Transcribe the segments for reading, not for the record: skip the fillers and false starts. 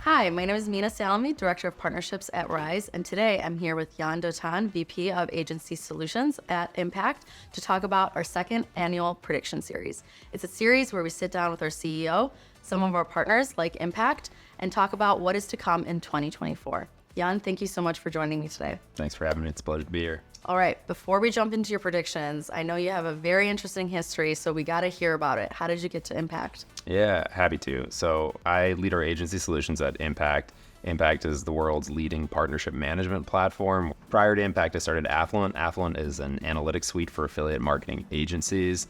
Hi, my name is Mina Salami, Director of Partnerships at Rise, and today I'm here with Yon Dotan, VP of Agency Solutions at Impact, to talk about our second annual prediction series. It's a series where we sit down with our CEO, some of our partners like Impact, and talk about what is to come in 2024. Yon, thank you so much for joining me today. Thanks for having me. It's a pleasure to be here. All right, before we jump into your predictions, I know you have a very interesting history, so we got to hear about it. How did you get to Impact? Yeah, happy to. So I lead our agency solutions at Impact. Impact is the world's leading partnership management platform. Prior to Impact, I started Affluent. Affluent is an analytics suite for affiliate marketing agencies.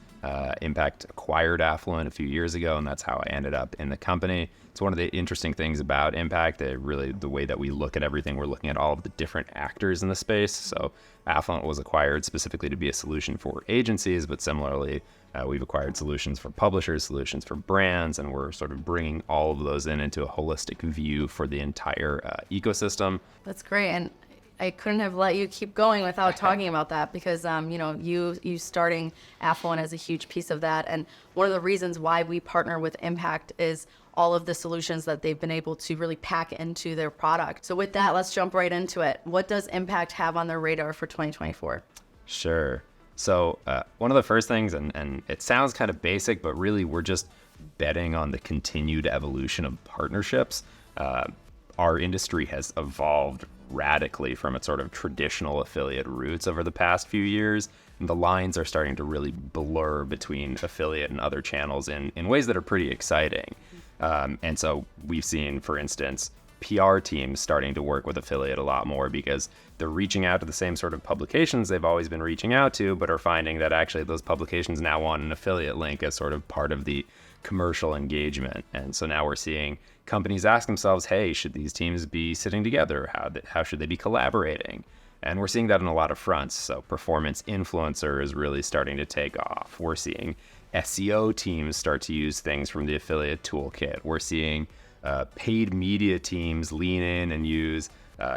Impact acquired Affluent a few years ago, and that's how I ended up in the company. It's one of the interesting things about Impact, really the way that we look at everything. We're looking at all of the different actors in the space. So Affluent was acquired specifically to be a solution for agencies, but similarly, we've acquired solutions for publishers, solutions for brands, and we're sort of bringing all of those into a holistic view for the entire ecosystem. That's great. And I couldn't have let you keep going without talking about that because, you starting Affluent is a huge piece of that. And one of the reasons why we partner with Impact is all of the solutions that they've been able to really pack into their product. So with that, let's jump right into it. What does Impact have on their radar for 2024? Sure. So one of the first things, and it sounds kind of basic, but really we're just betting on the continued evolution of partnerships. Our industry has evolved radically from its sort of traditional affiliate roots over the past few years. And the lines are starting to really blur between affiliate and other channels in ways that are pretty exciting. And so we've seen, for instance, PR teams starting to work with affiliate a lot more because they're reaching out to the same sort of publications they've always been reaching out to, but are finding that actually those publications now want an affiliate link as sort of part of the commercial engagement. And so now we're seeing companies ask themselves, hey, should these teams be sitting together? How should they be collaborating? And we're seeing that on a lot of fronts. So performance influencer is really starting to take off. We're seeing SEO teams start to use things from the affiliate toolkit. We're seeing paid media teams lean in and use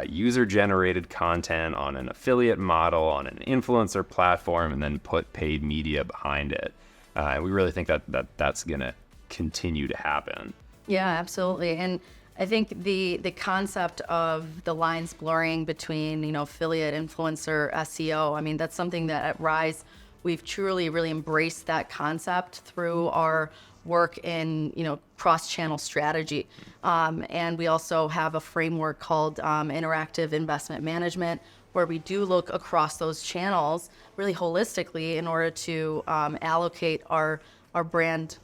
user-generated content on an affiliate model, on an influencer platform, and then put paid media behind it. And we really think that that's going to continue to happen. Yeah, absolutely. And I think the concept of the lines blurring between, affiliate, influencer, SEO, I mean, that's something that at Rise, we've truly really embraced that concept through our work in, cross-channel strategy. And we also have a framework called interactive investment management, where we do look across those channels really holistically in order to allocate our brand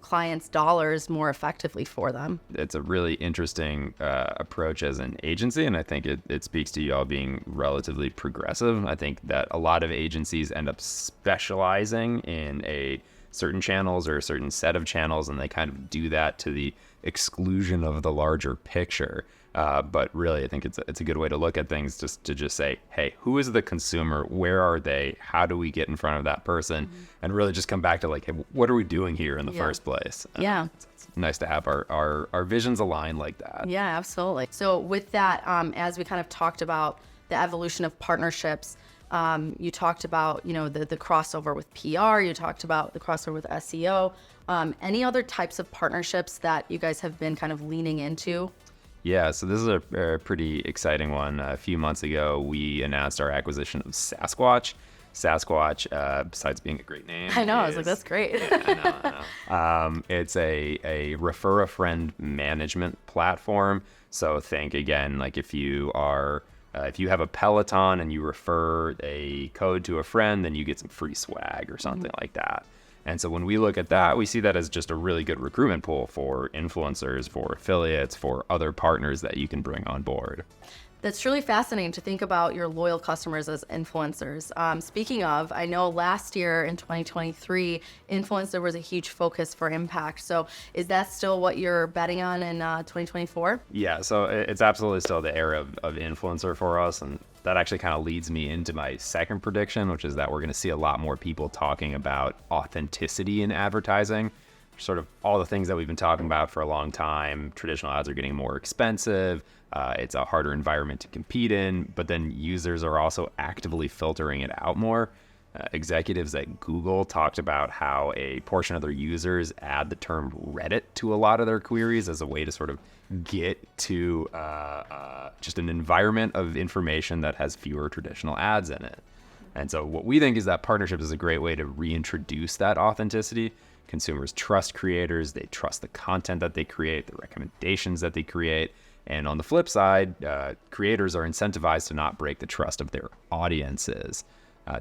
clients' dollars more effectively for them. It's a really interesting approach as an agency, and I think it speaks to you all being relatively progressive. I think that a lot of agencies end up specializing in a certain channels or a certain set of channels, and they kind of do that to the exclusion of the larger picture. But really, I think it's a good way to look at things, just to say, hey, who is the consumer? Where are they? How do we get in front of that person? Mm-hmm. And really just come back to hey, what are we doing here in the first place? It's nice to have our visions aligned like that. Yeah, absolutely. So with that, as we kind of talked about the evolution of partnerships, you talked about, the crossover with PR, you talked about the crossover with SEO. Any other types of partnerships that you guys have been kind of leaning into? Yeah, so this is a pretty exciting one. A few months ago, we announced our acquisition of Sasquatch. Sasquatch, besides being a great name, I know, I was like, that's great. Yeah, I know. It's a refer a friend management platform. So think again, if you have a Peloton and you refer a code to a friend, then you get some free swag or something like that. And so when we look at that, we see that as just a really good recruitment pool for influencers, for affiliates, for other partners that you can bring on board. That's really fascinating to think about your loyal customers as influencers. Speaking of, I know last year in 2023, influencer was a huge focus for Impact. So is that still what you're betting on in 2024? Yeah, so it's absolutely still the era of influencer for us. And that actually kind of leads me into my second prediction, which is that we're going to see a lot more people talking about authenticity in advertising. Sort of all the things that we've been talking about for a long time. Traditional ads are getting more expensive. It's a harder environment to compete in, but then users are also actively filtering it out more. Executives at Google talked about how a portion of their users add the term Reddit to a lot of their queries as a way to sort of get to just an environment of information that has fewer traditional ads in it. And so what we think is that partnership is a great way to reintroduce that authenticity. Consumers trust creators, they trust the content that they create, the recommendations that they create. And on the flip side, creators are incentivized to not break the trust of their audiences.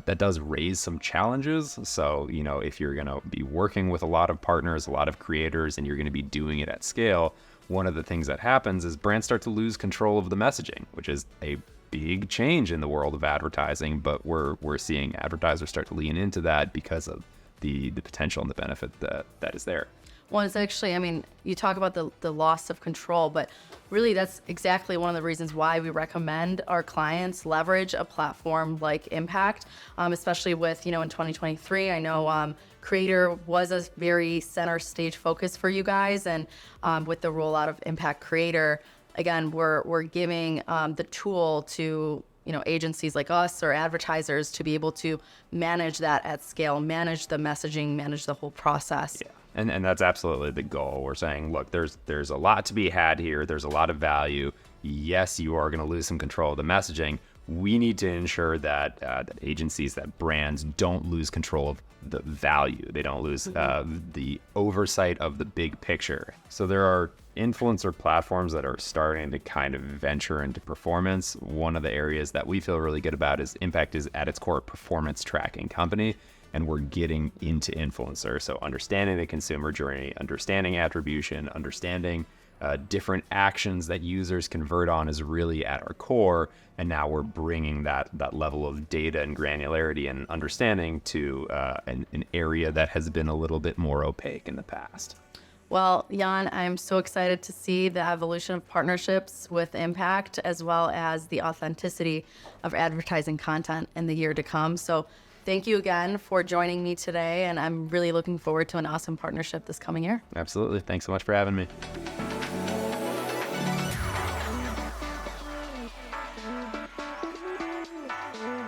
That does raise some challenges. So, if you're going to be working with a lot of partners, a lot of creators, and you're going to be doing it at scale, one of the things that happens is brands start to lose control of the messaging, which is a big change in the world of advertising. But we're seeing advertisers start to lean into that because of the potential and the benefit that is there. Well, it's actually, you talk about the loss of control, but really that's exactly one of the reasons why we recommend our clients leverage a platform like Impact, especially with, in 2023, I know Creator was a very center stage focus for you guys. And with the rollout of Impact Creator, again, we're giving the tool to agencies like us or advertisers to be able to manage that at scale, manage the messaging, manage the whole process. Yeah. And that's absolutely the goal. We're saying, look, there's a lot to be had here. There's a lot of value. Yes, you are going to lose some control of the messaging. We need to ensure that that agencies, that brands don't lose control of the value. They don't lose the oversight of the big picture. So there are influencer platforms that are starting to kind of venture into performance. One of the areas that we feel really good about is Impact is at its core a performance tracking company, and we're getting into influencer. So understanding the consumer journey, understanding attribution, understanding different actions that users convert on is really at our core. And now we're bringing that level of data and granularity and understanding to an area that has been a little bit more opaque in the past. Well, Yon, I'm so excited to see the evolution of partnerships with Impact, as well as the authenticity of advertising content in the year to come. So thank you again for joining me today, and I'm really looking forward to an awesome partnership this coming year. Absolutely. Thanks so much for having me.